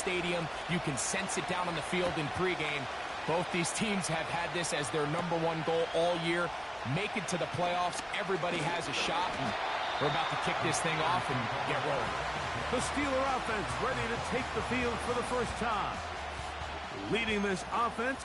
stadium. You can sense it down on the field in pregame. Both these teams have had this as their #1 goal all year. Make it to the playoffs. Everybody has a shot, and we're about to kick this thing off and get rolling. The Steeler offense ready to take the field for the first time. Leading this offense,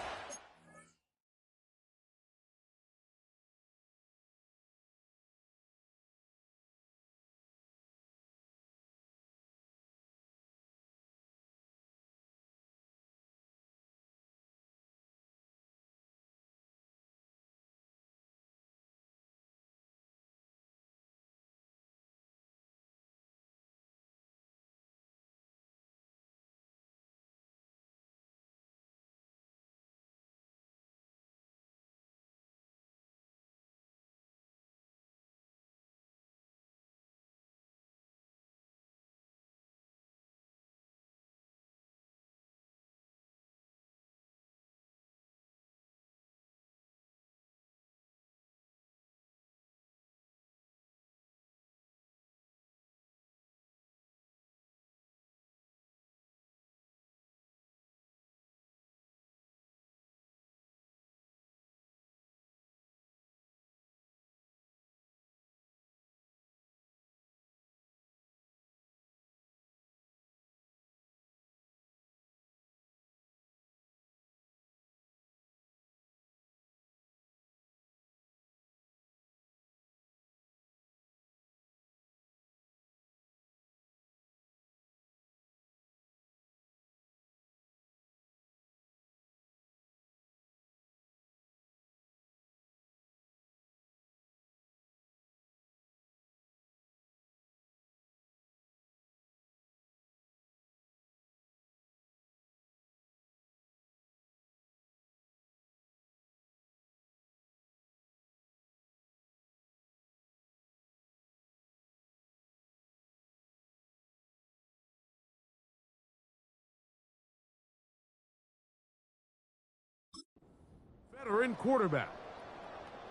veteran quarterback.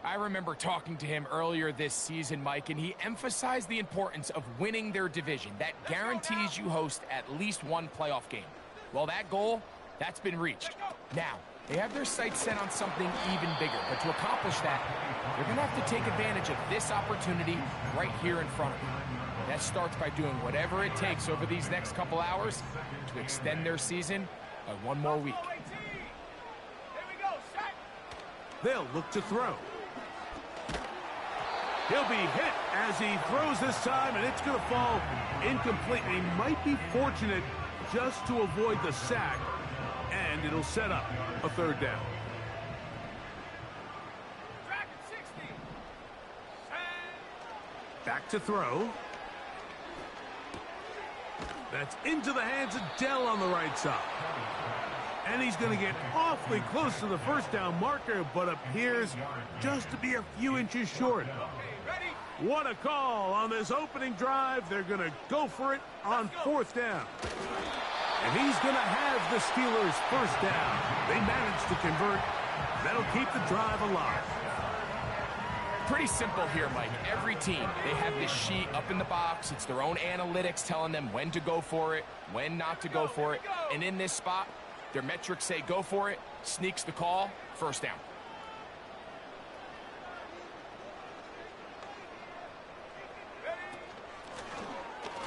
I remember talking to him earlier this season, Mike, and he emphasized the importance of winning their division. That guarantees you host at least one playoff game. Well, that goal, that's been reached. Now, they have their sights set on something even bigger, but to accomplish that, they're going to have to take advantage of this opportunity right here in front of them. That starts by doing whatever it takes over these next couple hours to extend their season by one more week. They'll look to throw. He'll be hit as he throws this time, and it's going to fall incomplete. He might be fortunate just to avoid the sack, and it'll set up a third down. Back to throw. That's into the hands of Dell on the right side. And he's going to get awfully close to the first down marker, but appears just to be a few inches short. What a call on this opening drive. They're going to go for it on fourth down. And he's going to have the Steelers' first down. They managed to convert. That'll keep the drive alive. Pretty simple here, Mike. Every team, they have this sheet up in the box. It's their own analytics telling them when to go for it, when not to go for it. And in this spot, their metrics say go for it, sneaks the call, first down.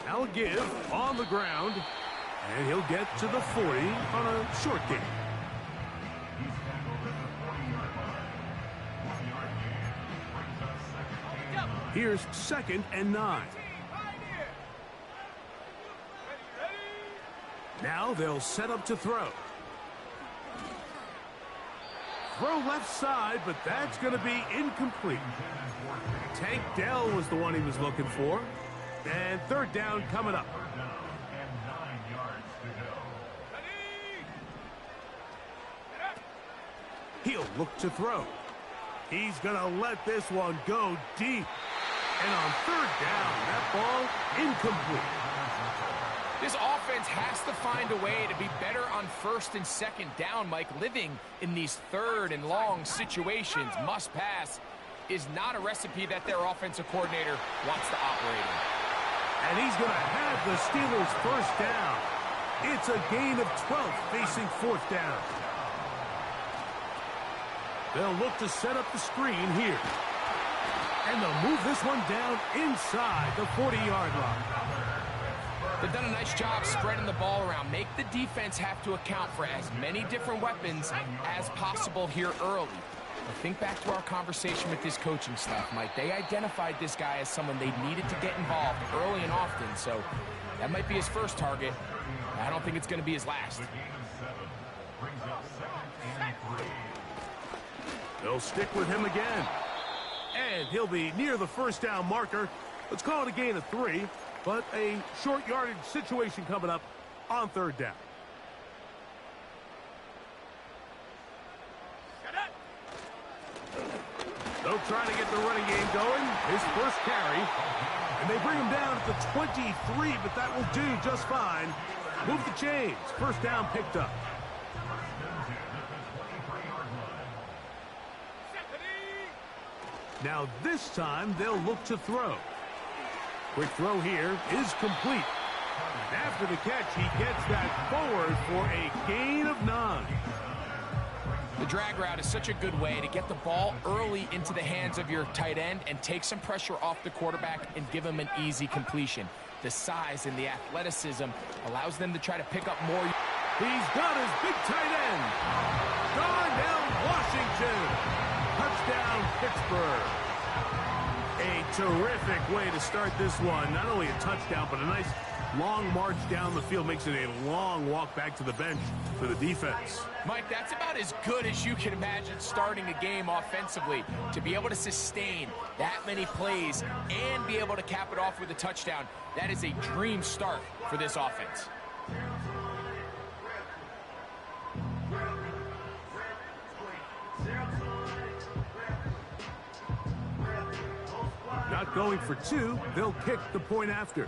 Now a give on the ground, and he'll get to the 40 on a short gain. Here's 2nd and 9. Now they'll set up to throw. Throw left side, but that's going to be incomplete. Tank Dell was the one he was looking for. And third down coming up. He'll look to throw. He's going to let this one go deep. And on third down, that ball incomplete. This offense has to find a way to be better on first and second down, Mike. Living in these third and long situations, must pass, is not a recipe that their offensive coordinator wants to operate in. And he's going to have the Steelers' first down. It's a gain of 12 facing fourth down. They'll look to set up the screen here. And they'll move this one down inside the 40-yard line. They've done a nice job spreading the ball around. Make the defense have to account for as many different weapons as possible here early. But think back to our conversation with this coaching staff, Mike. They identified this guy as someone they needed to get involved early and often. So that might be his first target. I don't think it's going to be his last. They'll stick with him again. And he'll be near the first down marker. Let's call it a gain of 3, but a short yardage situation coming up on third down. They'll try to get the running game going. His first carry. And they bring him down at the 23, but that will do just fine. Move the chains. First down picked up. Now this time they'll look to throw. Quick throw here is complete. And after the catch, he gets that forward for a gain of 9. The drag route is such a good way to get the ball early into the hands of your tight end and take some pressure off the quarterback and give him an easy completion. The size and the athleticism allows them to try to pick up more. He's got his big tight end. Darnell Washington. Touchdown, Pittsburgh. A terrific way to start this one. Not only a touchdown, but a nice long march down the field. Makes it a long walk back to the bench for the defense. Mike, that's about as good as you can imagine starting a game offensively. To be able to sustain that many plays and be able to cap it off with a touchdown, that is a dream start for this offense. Not going for 2, they'll kick the point after.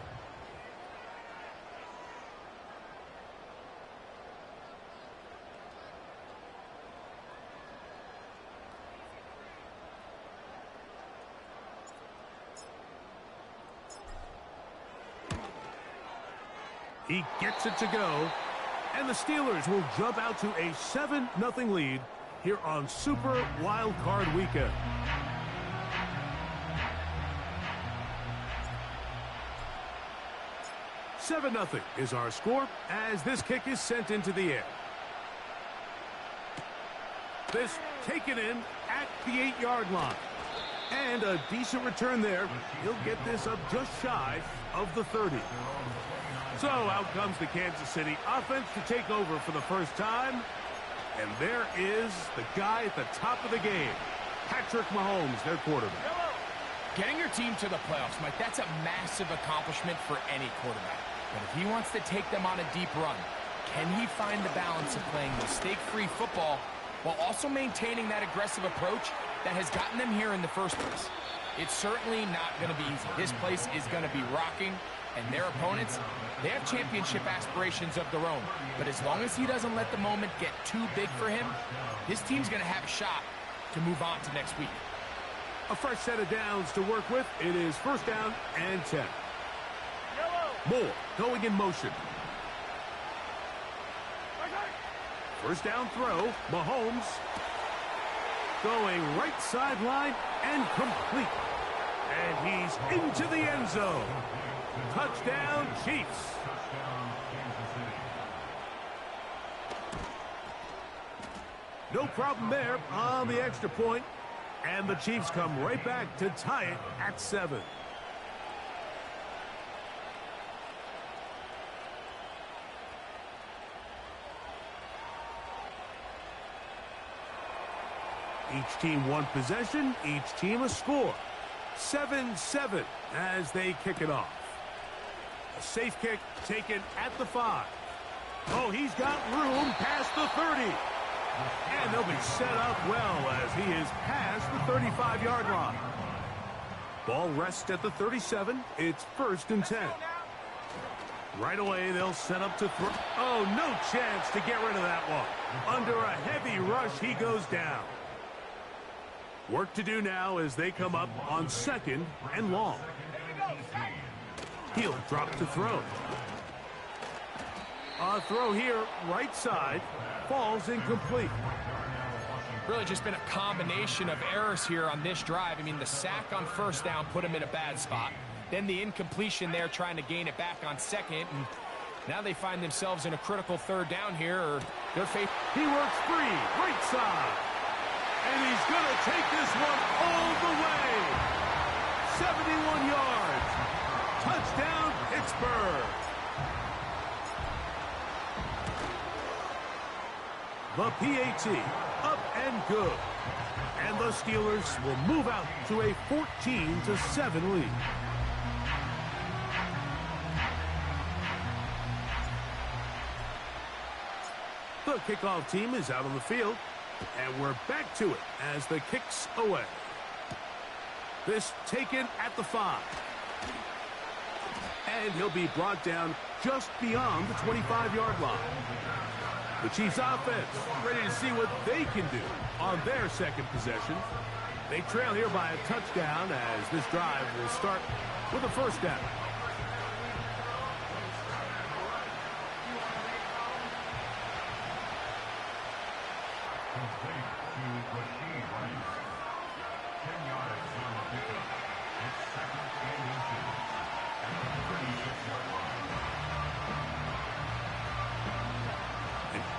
He gets it to go, and the Steelers will jump out to a 7-0 lead here on Super Wild Card Weekend. $7-0 is our score as this kick is sent into the air. This taken in at the 8-yard line. And a decent return there. He'll get this up just shy of the 30. So out comes the Kansas City offense to take over for the first time. And there is the guy at the top of the game, Patrick Mahomes, their quarterback. Getting your team to the playoffs, Mike, that's a massive accomplishment for any quarterback. But if he wants to take them on a deep run, can he find the balance of playing mistake-free football while also maintaining that aggressive approach that has gotten them here in the first place? It's certainly not going to be easy. This place is going to be rocking, and their opponents, they have championship aspirations of their own. But as long as he doesn't let the moment get too big for him, his team's going to have a shot to move on to next week. A fresh set of downs to work with. It is first down and 10. Moore going in motion. First down throw. Mahomes going right sideline and complete. And he's into the end zone. Touchdown, Chiefs. No problem there on the extra point. And the Chiefs come right back to tie it at 7. Each team one possession, each team a score. 7-7 as they kick it off. A safe kick taken at the 5. Oh, he's got room past the 30. And they'll be set up well as he is past the 35-yard line. Ball rests at the 37. It's first and 10. Right away, they'll set up to throw. Oh, no chance to get rid of that one. Under a heavy rush, he goes down. Work to do now as they come up on second and long. He'll drop to throw. A throw here, right side, falls incomplete. Really just been a combination of errors here on this drive. I mean, the sack on first down put him in a bad spot. Then the incompletion there trying to gain it back on second. And now they find themselves in a critical third down here. Or their faith. He works free, right side. And he's going to take this one all the way. 71 yards. Touchdown, Pittsburgh. The PAT, up and good. And the Steelers will move out to a 14-7 lead. The kickoff team is out on the field, and we're back to it as the kick's away. This taken at the 5. And he'll be brought down just beyond the 25-yard line. The Chiefs offense ready to see what they can do on their second possession. They trail here by a touchdown as this drive will start with a first down.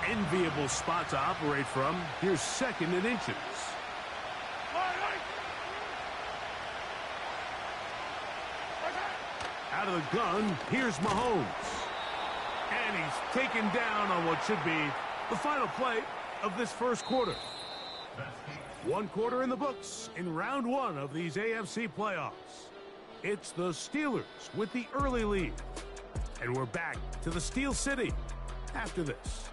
Enviable spot to operate from. Here's second and inches. Out of the gun, here's Mahomes. And he's taken down on what should be the final play of this first quarter. One quarter in the books in round one of these AFC playoffs. It's the Steelers with the early lead. And we're back to the Steel City after this.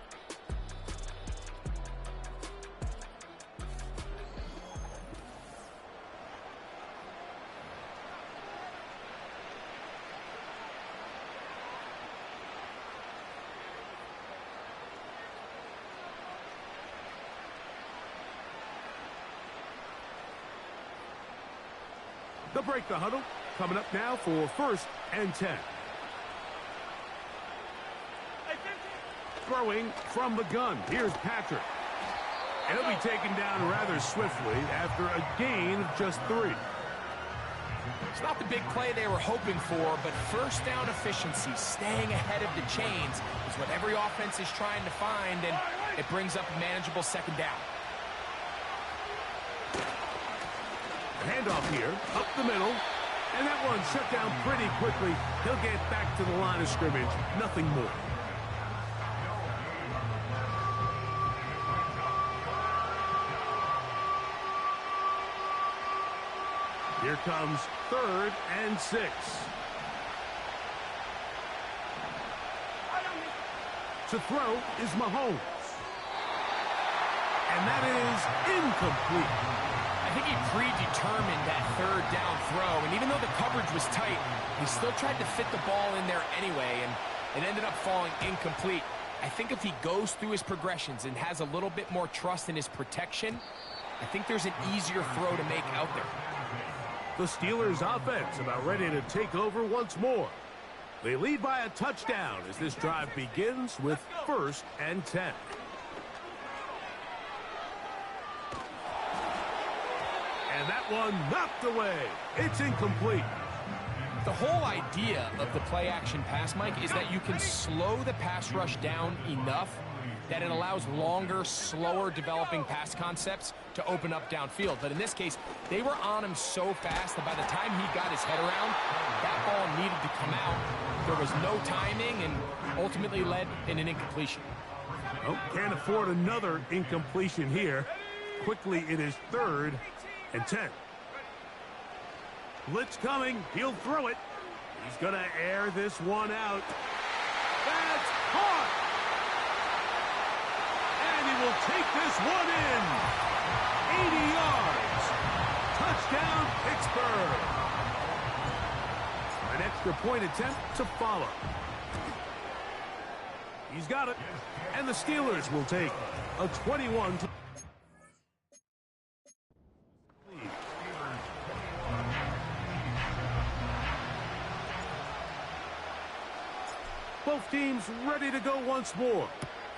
They'll break the huddle. Coming up now for first and 10. Throwing from the gun. Here's Patrick. And he'll be taken down rather swiftly after a gain of just 3. It's not the big play they were hoping for, but first down efficiency, staying ahead of the chains, is what every offense is trying to find, and it brings up a manageable second down. Handoff here, up the middle, and that one shut down pretty quickly. He'll get back to the line of scrimmage, nothing more. Here comes third and 6. To throw is Mahomes. And that is incomplete. I think he predetermined that third down throw, and even though the coverage was tight, he still tried to fit the ball in there anyway, and it ended up falling incomplete. I think if he goes through his progressions and has a little bit more trust in his protection, I think there's an easier throw to make out there. The Steelers offense about ready to take over once more. They lead by a touchdown as this drive begins with first and 10. And that one knocked away. It's incomplete. The whole idea of the play-action pass, Mike, is that you can slow the pass rush down enough that it allows longer, slower developing pass concepts to open up downfield. But in this case, they were on him so fast that by the time he got his head around, that ball needed to come out. There was no timing and ultimately led in an incompletion. Oh, can't afford another incompletion here. Quickly, it is third and 10. Blitz coming. He'll throw it. He's going to air this one out. That's caught. And he will take this one in. 80 yards. Touchdown, Pittsburgh. An extra point attempt to follow. He's got it. And the Steelers will take a 21 to Both teams ready to go once more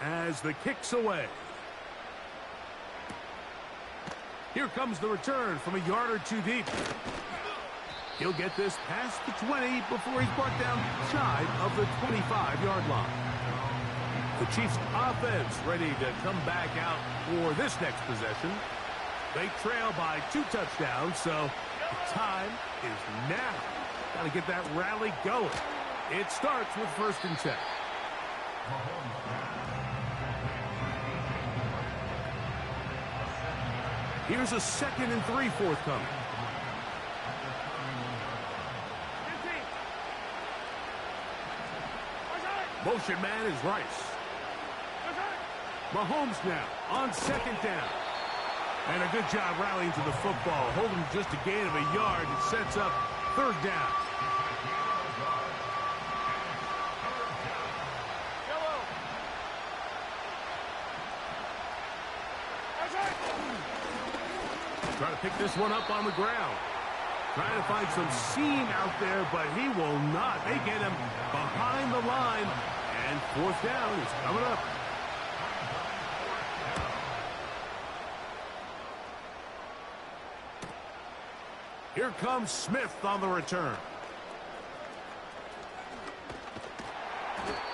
as the kick's away. Here comes the return from a yard or two deep. He'll get this past the 20 before he's brought down shy of the 25-yard line. The Chiefs offense ready to come back out for this next possession. They trail by 2 touchdowns, so the time is now. Got to get that rally going. It starts with 1st and 10. Here's a 2nd and 3 forthcoming. Motion man is Rice. Mahomes now on 2nd down. And a good job rallying to the football. Holding just a gain of a yard. It sets up 3rd down. Try to pick this one up on the ground. Trying to find some seam out there, but he will not. They get him behind the line. And 4th down is coming up. Here comes Smith on the return.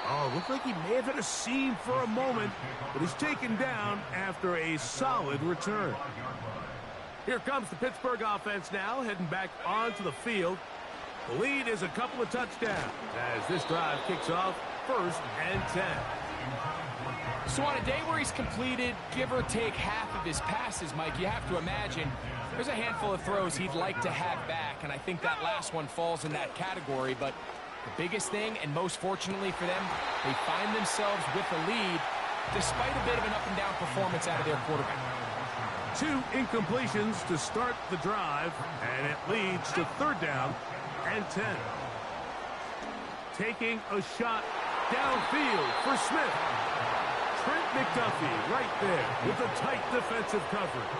Oh, looked like he may have hit a seam for a moment, but he's taken down after a solid return. Here comes the Pittsburgh offense now, heading back onto the field. The lead is a couple of touchdowns as this drive kicks off 1st and 10. So on a day where he's completed, give or take half of his passes, Mike, you have to imagine there's a handful of throws he'd like to have back, and I think that last one falls in that category. But the biggest thing, and most fortunately for them, they find themselves with the lead despite a bit of an up-and-down performance out of their quarterback. 2 incompletions to start the drive, and it leads to 3rd down and 10. Taking a shot downfield for Smith. Trent McDuffie right there with a tight defensive coverage.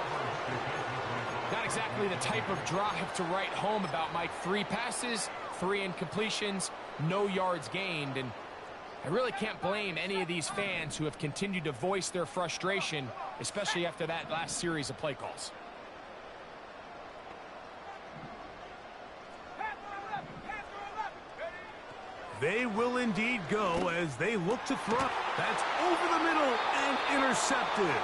Not exactly the type of drive to write home about, Mike. 3 passes, 3 incompletions, no yards gained. And I really can't blame any of these fans who have continued to voice their frustration, especially after that last series of play calls. They will indeed go as they look to throw. That's over the middle and intercepted.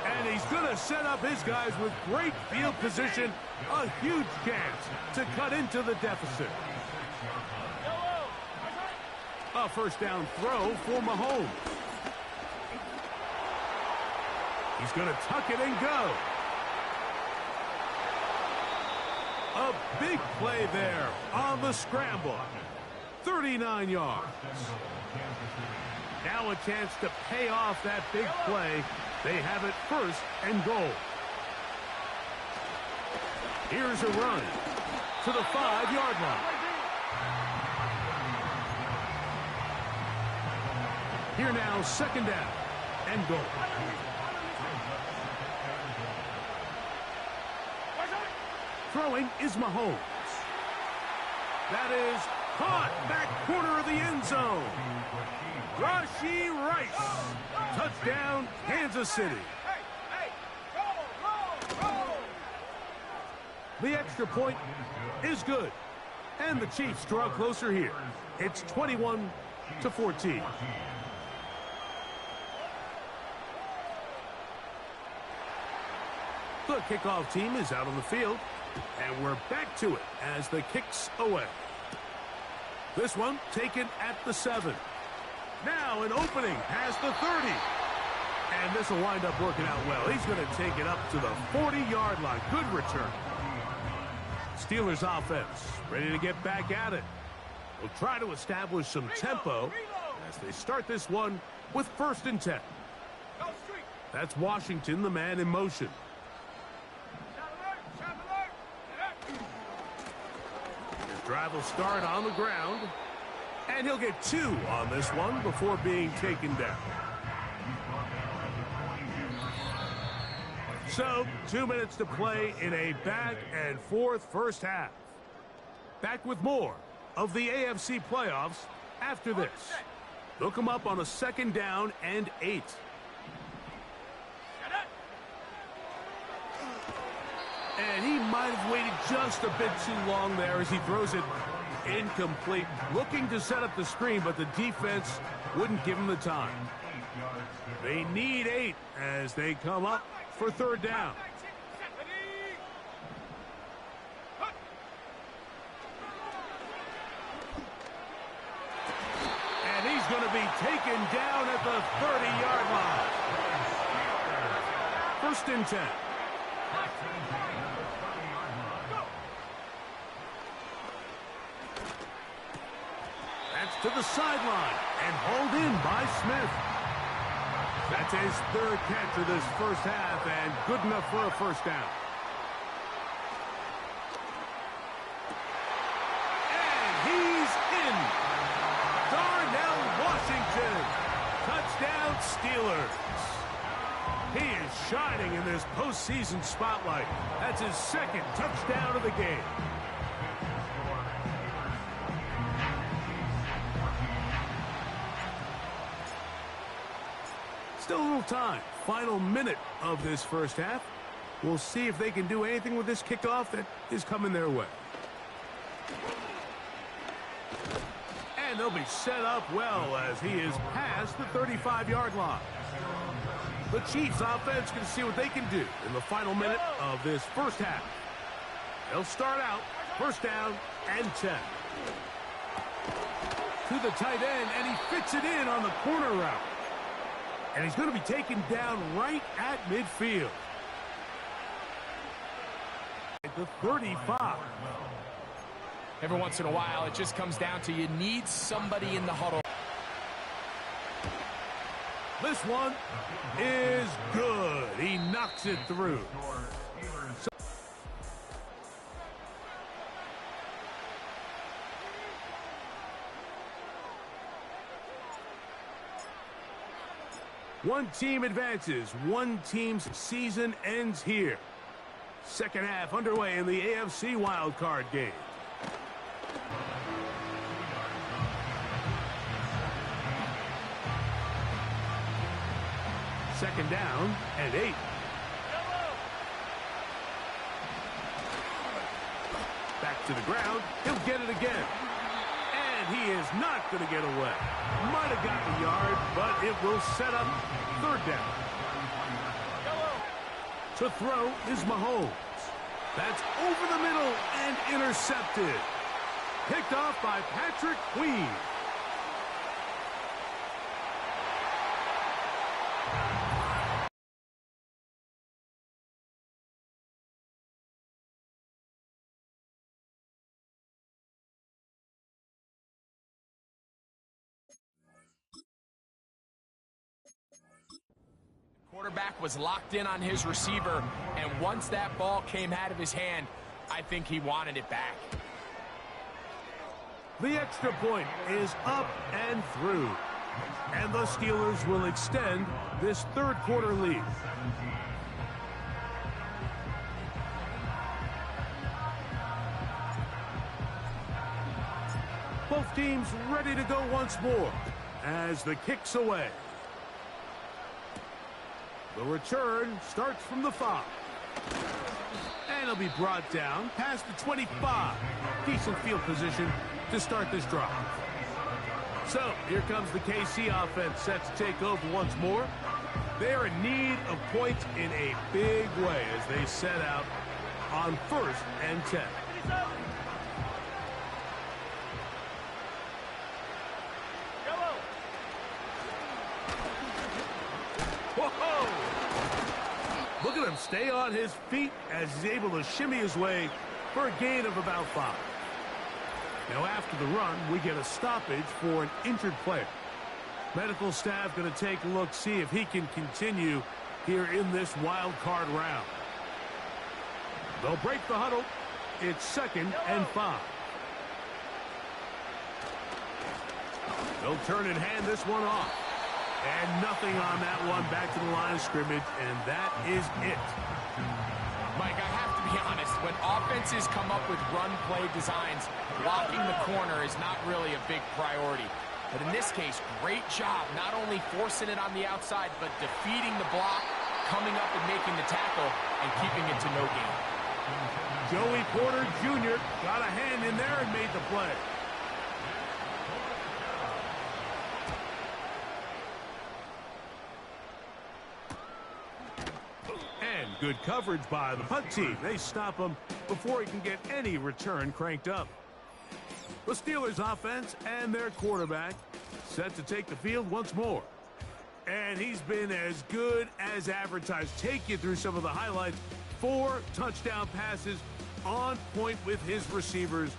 And he's going to set up his guys with great field position. A huge chance to cut into the deficit. A 1st down throw for Mahomes. He's going to tuck it and go. A big play there on the scramble. 39 yards. Now a chance to pay off that big play. They have it 1st and goal. Here's a run to the 5-yard line. Here now, 2nd down and goal. Throwing is Mahomes. That is caught back corner of the end zone. Rashee Rice. Touchdown, Kansas City. The extra point is good. And the Chiefs draw closer here. It's 21-14. The kickoff team is out on the field. And we're back to it as the kick's away. This one taken at the 7. Now an opening past the 30. And this will wind up working out well. He's going to take it up to the 40-yard line. Good return. Steelers offense ready to get back at it. We'll try to establish some tempo as they start this one with 1st and 10. That's Washington, the man in motion. His drive will start on the ground. And he'll get 2 on this one before being taken down. So, 2 minutes to play in a back-and-forth first half. Back with more of the AFC playoffs After this, they'll come up on a 2nd down and 8. And he might have waited just a bit too long there as he throws it incomplete. Looking to set up the screen, but the defense wouldn't give him the time. They need 8 as they come up for 3rd down. And he's going to be taken down at the 30-yard line. 1st and 10. That's to the sideline and hauled in by Smith. That's his 3rd catch of this first half and good enough for a 1st down. And he's in. Darnell Washington. Touchdown Steelers. He is shining in this postseason spotlight. That's his 2nd touchdown of the game. Still a little time. Final minute of this first half. We'll see if they can do anything with this kickoff that is coming their way. And they'll be set up well as he is past the 35-yard line. The Chiefs offense can see what they can do in the final minute of this first half. They'll start out 1st down and 10. To the tight end, and he fits it in on the corner route. And he's going to be taken down right at midfield. At the 35. Every once in a while, it just comes down to you need somebody in the huddle. This one is good. He knocks it through. One team advances. One team's season ends here. Second half underway in the AFC wildcard game. Second down and 8. Back to the ground. He'll get it again. And he is not going to get away. Might have gotten a yard, but it will set up 3rd down. To throw is Mahomes. That's over the middle and intercepted. Picked off by Patrick Queen. Quarterback was locked in on his receiver, and once that ball came out of his hand, I think he wanted it back. The extra point is up and through. And the Steelers will extend this 3rd quarter lead. Both teams ready to go once more as the kick's away. The return starts from the 5. And it'll be brought down past the 25. Decent field position to start this drive. So, here comes the KC offense set to take over once more. They're in need of points in a big way as they set out on 1st and 10. Whoa! Look at him stay on his feet as he's able to shimmy his way for a gain of about 5. Now after the run, we get a stoppage for an injured player. Medical staff going to take a look, see if he can continue here in this wild card round. They'll break the huddle. It's 2nd and 5. They'll turn and hand this one off. And nothing on that one. Back to the line of scrimmage, and that is it. Mike, I have to be honest. When offenses come up with run play designs, blocking the corner is not really a big priority. But in this case, great job not only forcing it on the outside, but defeating the block, coming up and making the tackle, and keeping it to no gain. Joey Porter Jr. got a hand in there and made the play. And good coverage by the punt team. They stop him before he can get any return cranked up. The Steelers offense and their quarterback set to take the field once more. And he's been as good as advertised. Take you through some of the highlights. 4 touchdown passes on point with his receivers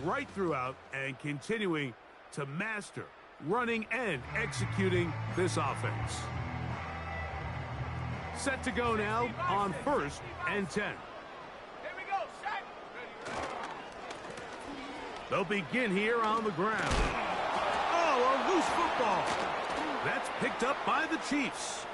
right throughout and continuing to master running and executing this offense. Set to go now on 1st and 10. They'll begin here on the ground. Oh, a loose football. That's picked up by the Chiefs.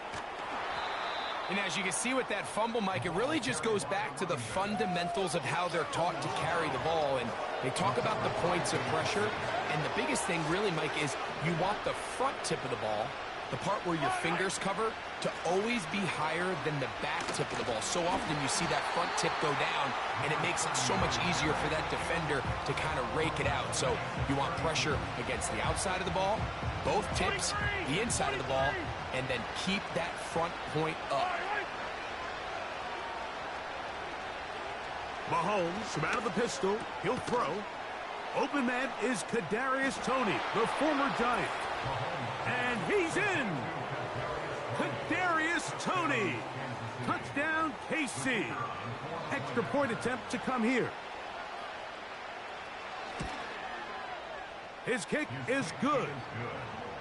And as you can see with that fumble, Mike, it really just goes back to the fundamentals of how they're taught to carry the ball. And they talk about the points of pressure. And the biggest thing really, Mike, is you want the front tip of the ball, the part where your fingers cover, to always be higher than the back tip of the ball. So often you see that front tip go down, and it makes it so much easier for that defender to kind of rake it out. So you want pressure against the outside of the ball, both tips, the inside of the ball, and then keep that front point up. Mahomes from out of the pistol. He'll throw. Open man is Kadarius Toney, the former Giant. And he's in. Kadarius Toney. Touchdown, KC. Extra point attempt to come here. His kick is good.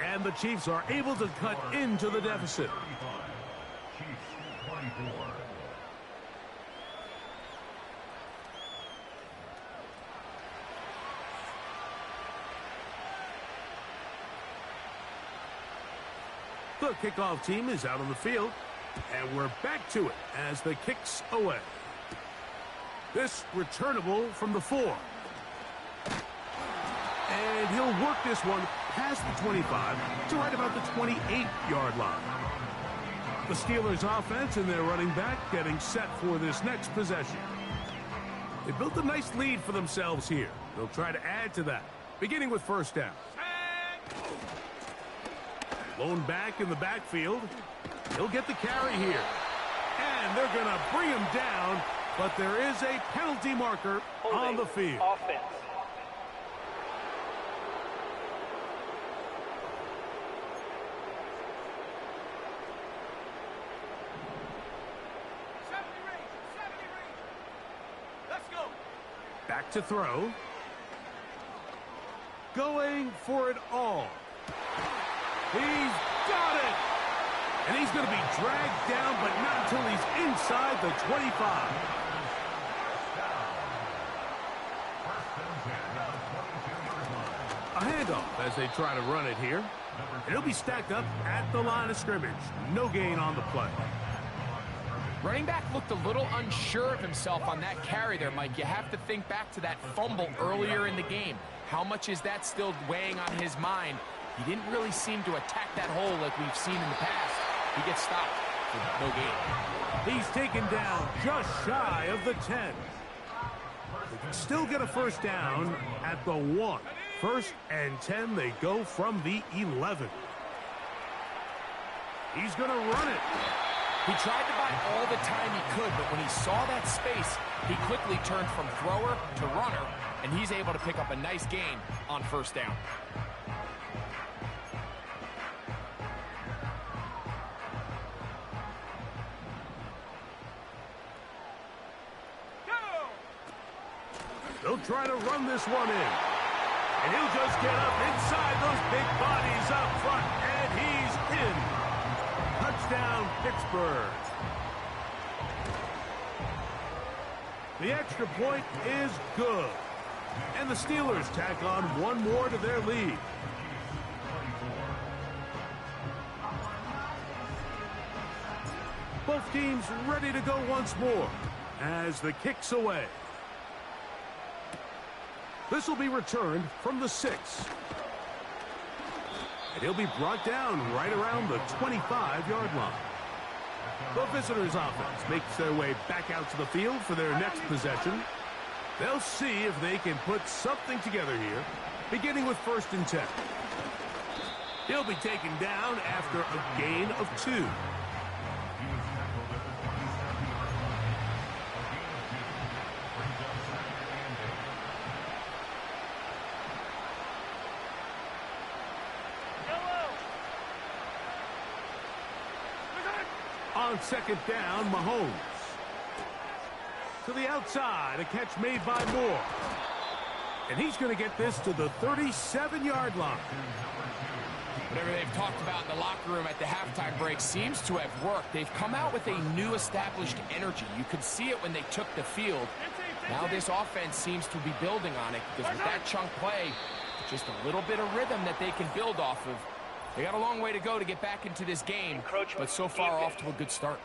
And the Chiefs are able to cut into the deficit. The kickoff team is out on the field, and we're back to it as the kick's away. This returnable from the 4. And he'll work this one past the 25 to right about the 28-yard line. The Steelers offense and their running back getting set for this next possession. They built a nice lead for themselves here. They'll try to add to that, beginning with 1st down. Blown back in the backfield. He'll get the carry here. And they're going to bring him down, but there is a penalty marker on the field. Offense. Back to throw. Going for it all. He's got it! And he's going to be dragged down, but not until he's inside the 25. A handoff as they try to run it here. And he'll be stacked up at the line of scrimmage. No gain on the play. Running back looked a little unsure of himself on that carry there, Mike. You have to think back to that fumble earlier in the game. How much is that still weighing on his mind? He didn't really seem to attack that hole like we've seen in the past. He gets stopped for no gain. He's taken down just shy of the 10. They can still get a 1st down at the 1. 1st and 10, they go from the 11. He's going to run it. He tried to buy all the time he could, but when he saw that space, he quickly turned from thrower to runner, and he's able to pick up a nice gain on 1st down. They'll try to run this one in. And he'll just get up inside those big bodies up front, and he's in. Touchdown, Pittsburgh. The extra point is good. And the Steelers tack on one more to their lead. Both teams ready to go once more as the kick's away. This will be returned from the 6. And he'll be brought down right around the 25-yard line. The visitors' offense makes their way back out to the field for their next possession. They'll see if they can put something together here, beginning with 1st and 10. He'll be taken down after a gain of 2. On 2nd down, Mahomes. To the outside, a catch made by Moore. And he's going to get this to the 37-yard line. Whatever they've talked about in the locker room at the halftime break seems to have worked. They've come out with a new established energy. You could see it when they took the field. Now this offense seems to be building on it because with that chunk play, just a little bit of rhythm that they can build off of. They got a long way to go to get back into this game, but so far off to a good start.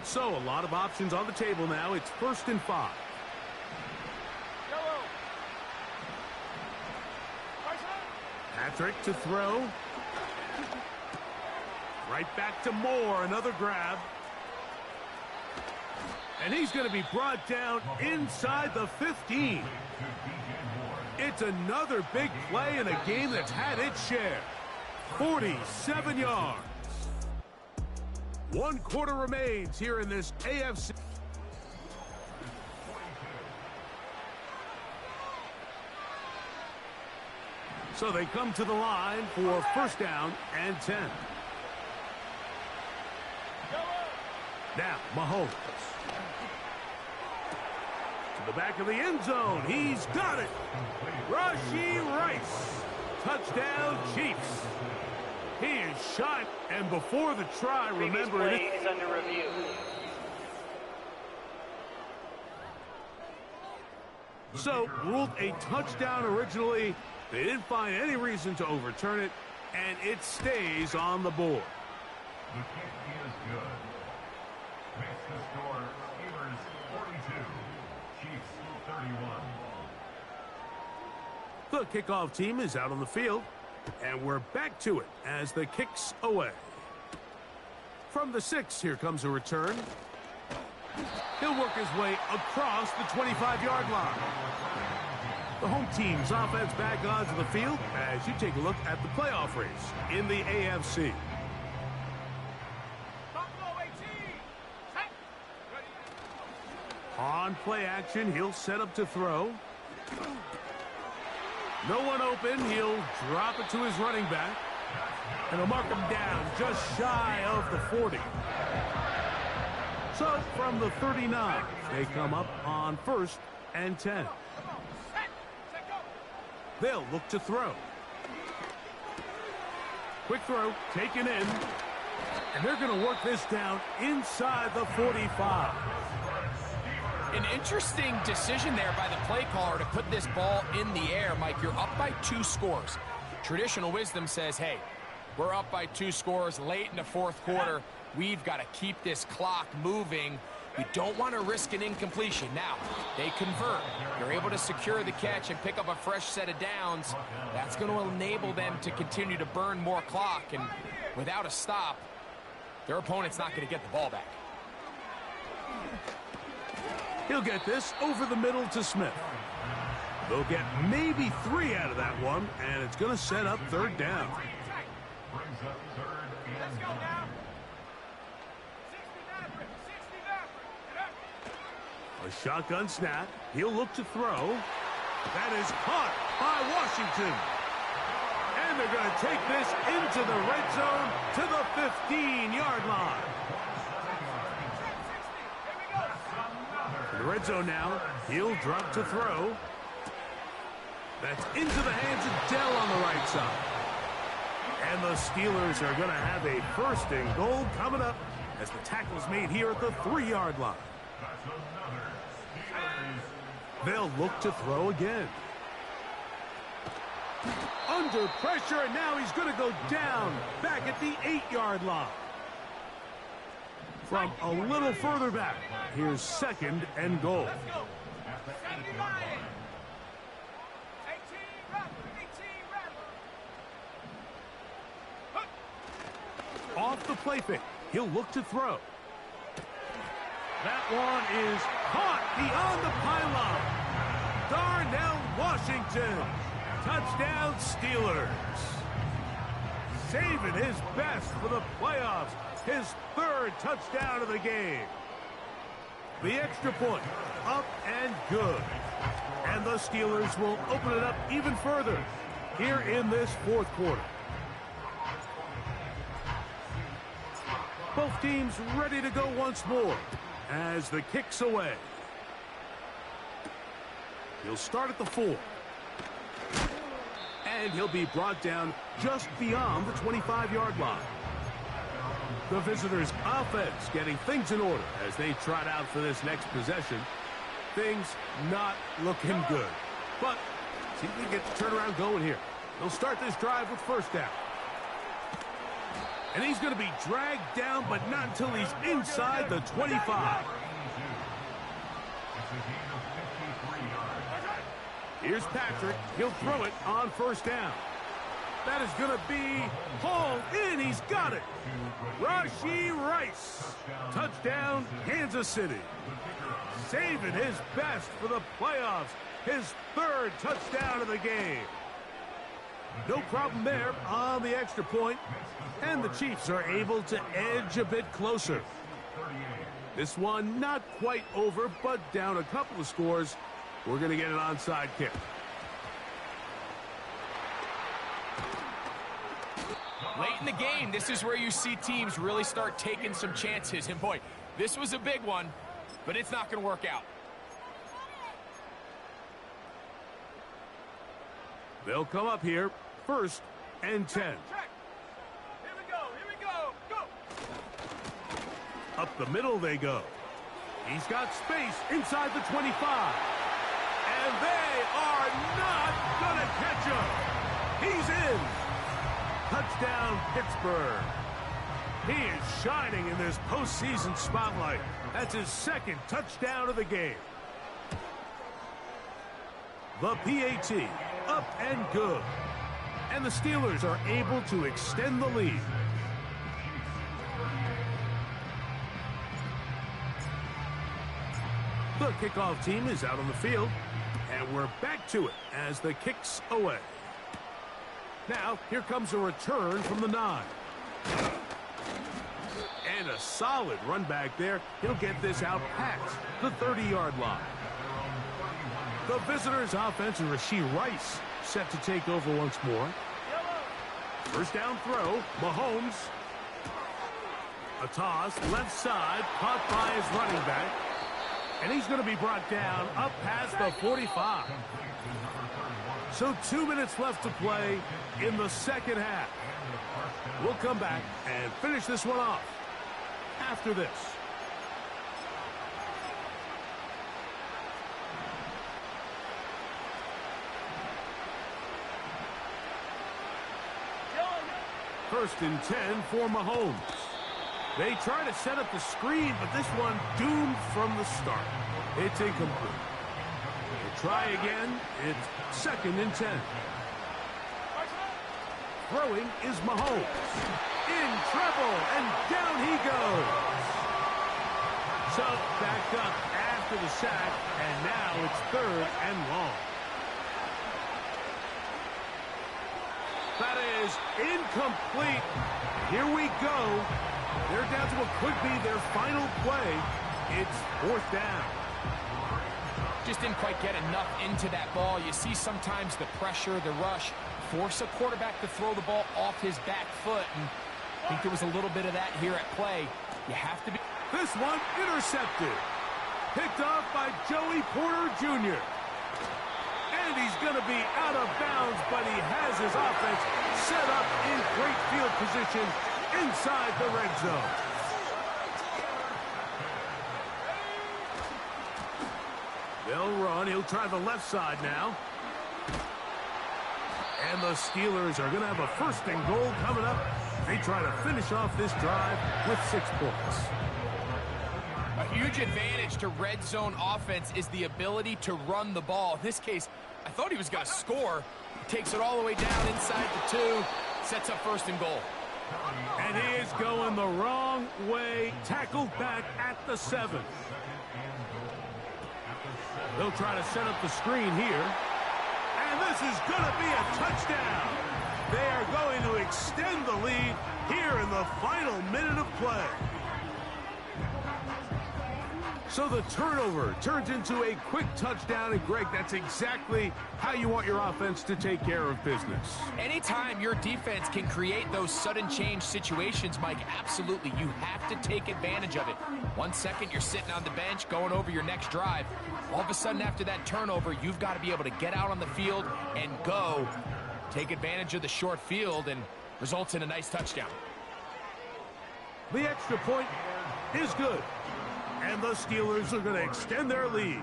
So a lot of options on the table now. It's 1st and 5. Patrick to throw. Right back to Moore. Another grab. And he's going to be brought down inside the 15. It's another big play in a game that's had its share. 47 yards. 1 quarter remains here in this AFC. So they come to the line for 1st down and 10. Now, Mahomes. To the back of the end zone. He's got it. Rashee Rice. Touchdown, Chiefs. He is shot, and before the try, remember it is under review. So, ruled a touchdown originally. They didn't find any reason to overturn it, and it stays on the board. The kick is good. Makes the score Steelers 42, Chiefs 31. The kickoff team is out on the field, and we're back to it as the kick's away. From the 6, here comes a return. He'll work his way across the 25-yard line. The home team's offense back onto the field as you take a look at the playoff race in the AFC. On play action, he'll set up to throw. No one open. He'll drop it to his running back. And he'll mark him down just shy of the 40. So from the 39, they come up on 1st and 10. They'll look to throw. Quick throw, taken in. And they're going to work this down inside the 45. An interesting decision there by the play caller to put this ball in the air. Mike, you're up by 2 scores. Traditional wisdom says, hey, we're up by 2 scores late in the 4th quarter. We've got to keep this clock moving. We don't want to risk an incompletion. Now, they convert. They're able to secure the catch and pick up a fresh set of downs. That's going to enable them to continue to burn more clock. And without a stop, their opponent's not going to get the ball back. He'll get this over the middle to Smith. They'll get maybe 3 out of that one, and it's going to set up 3rd down. Brings up 3rd and 9. A shotgun snap. He'll look to throw. That is caught by Washington. And they're going to take this into the red zone to the 15-yard line. In the red zone now. He'll drop to throw. That's into the hands of Dell on the right side. And the Steelers are going to have a 1st and goal coming up as the tackle's made here at the 3-yard line. They'll look to throw again. Under pressure, and now he's going to go down back at the 8-yard line. From a little further back, here's 2nd and goal. off the play fake. He'll look to throw. That one is caught beyond the pylon. Darnell Washington. Touchdown Steelers. Saving his best for the playoffs. His third touchdown of the game. The extra point, up and good. And the Steelers will open it up even further here in this fourth quarter. Both teams ready to go once more as the kick's away. He'll start at the 4. And he'll be brought down just beyond the 25-yard line. The visitors' offense getting things in order as they trot out for this next possession. Things not looking good. But see if we can get the turnaround going here. They'll start this drive with first down. And he's going to be dragged down, but not until he's inside the 25. Here's Patrick. He'll throw it on first down. That is going to be hauled in. He's got it. Rashee Rice. Touchdown, Kansas City. Saving his best for the playoffs. His third touchdown of the game. No problem there on the extra point. And the Chiefs are able to edge a bit closer. This one not quite over, but down a couple of scores. We're going to get an onside kick. Late in the game, this is where you see teams really start taking some chances. And boy, this was a big one, but it's not going to work out. They'll come up here, 1st and 10. Here we go, go! Up the middle they go. He's got space inside the 25. And they are not going to catch him. He's in. Touchdown, Pittsburgh. He is shining in this postseason spotlight. That's his second touchdown of the game. The PAT, up and good. And the Steelers are able to extend the lead. The kickoff team is out on the field. And we're back to it as the kick's away. Now, here comes a return from the 9. And a solid run back there. He'll get this out past the 30-yard line. The visitors' offense and Rashee Rice set to take over once more. First down throw, Mahomes. A toss, left side, caught by his running back. And he's going to be brought down up past the 45. So 2 minutes left to play in the second half. We'll come back and finish this one off after this. First and 10 for Mahomes. They try to set up the screen, but this one doomed from the start. It's incomplete. They try again. It's 2nd and 10. Throwing is Mahomes. In trouble, and down he goes. So backed up after the sack, and now it's 3rd and long. That is incomplete. Here we go. They're down to what could be their final play. It's 4th down. Just didn't quite get enough into that ball. You see sometimes the pressure, the rush, force a quarterback to throw the ball off his back foot. And I think there was a little bit of that here at play. You have to be... This one intercepted. Picked off by Joey Porter Jr. And he's going to be out of bounds, but he has his offense set up in great field position inside the red zone. They'll run. He'll try the left side now. And the Steelers are going to have a 1st and goal coming up. They try to finish off this drive with 6 points. A huge advantage to red zone offense is the ability to run the ball. In this case, I thought he was going to score. Takes it all the way down inside the 2. Sets up 1st and goal. And he is going the wrong way. Tackled back at the 7. They'll try to set up the screen here. And this is going to be a touchdown. They are going to extend the lead here in the final minute of play. So the turnover turns into a quick touchdown, and Greg, that's exactly how you want your offense to take care of business. Anytime your defense can create those sudden change situations, Mike, absolutely, you have to take advantage of it. 1 second, you're sitting on the bench, going over your next drive. All of a sudden, after that turnover, you've got to be able to get out on the field and go. Take advantage of the short field, and results in a nice touchdown. The extra point is good. And the Steelers are going to extend their lead.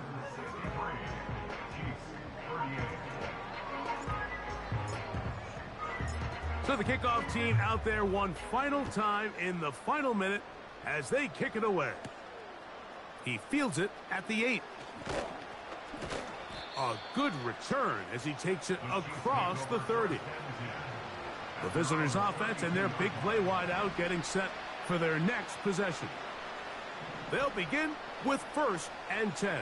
So the kickoff team out there one final time in the final minute as they kick it away. He fields it at the 8. A good return as he takes it across the 30. The visitors' offense and their big play wideout getting set for their next possession. They'll begin with 1st and 10.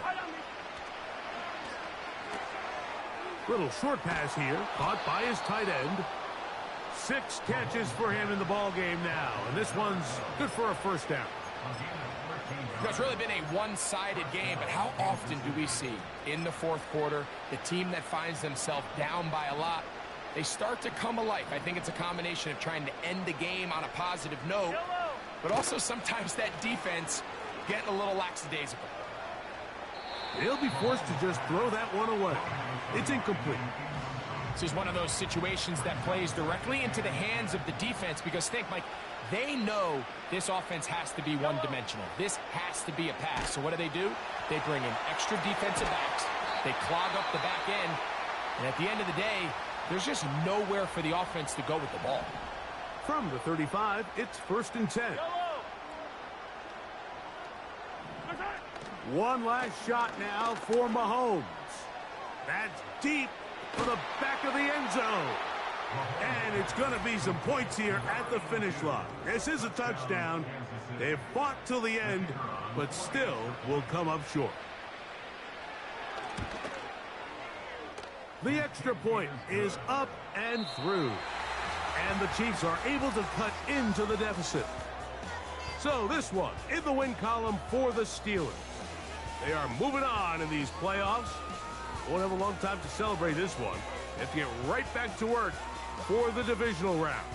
Little short pass here, caught by his tight end. 6 catches for him in the ball game now, and this one's good for a 1st down. It's really been a one-sided game, but how often do we see in the 4th quarter the team that finds themselves down by a lot, they start to come alive? I think it's a combination of trying to end the game on a positive note, but also sometimes that defense getting a little lackadaisical. They'll be forced to just throw that one away. It's incomplete. This is one of those situations that plays directly into the hands of the defense because think, Mike, they know this offense has to be one-dimensional. This has to be a pass. So what do? They bring in extra defensive backs. They clog up the back end. And at the end of the day, there's just nowhere for the offense to go with the ball. From the 35, it's 1st and 10. One last shot now for Mahomes. That's deep for the back of the end zone. And it's going to be some points here at the finish line. This is a touchdown. They've fought till the end, but still will come up short. The extra point is up and through. And the Chiefs are able to cut into the deficit. So this one in the win column for the Steelers. They are moving on in these playoffs. Won't have a long time to celebrate this one. They have to get right back to work for the divisional round.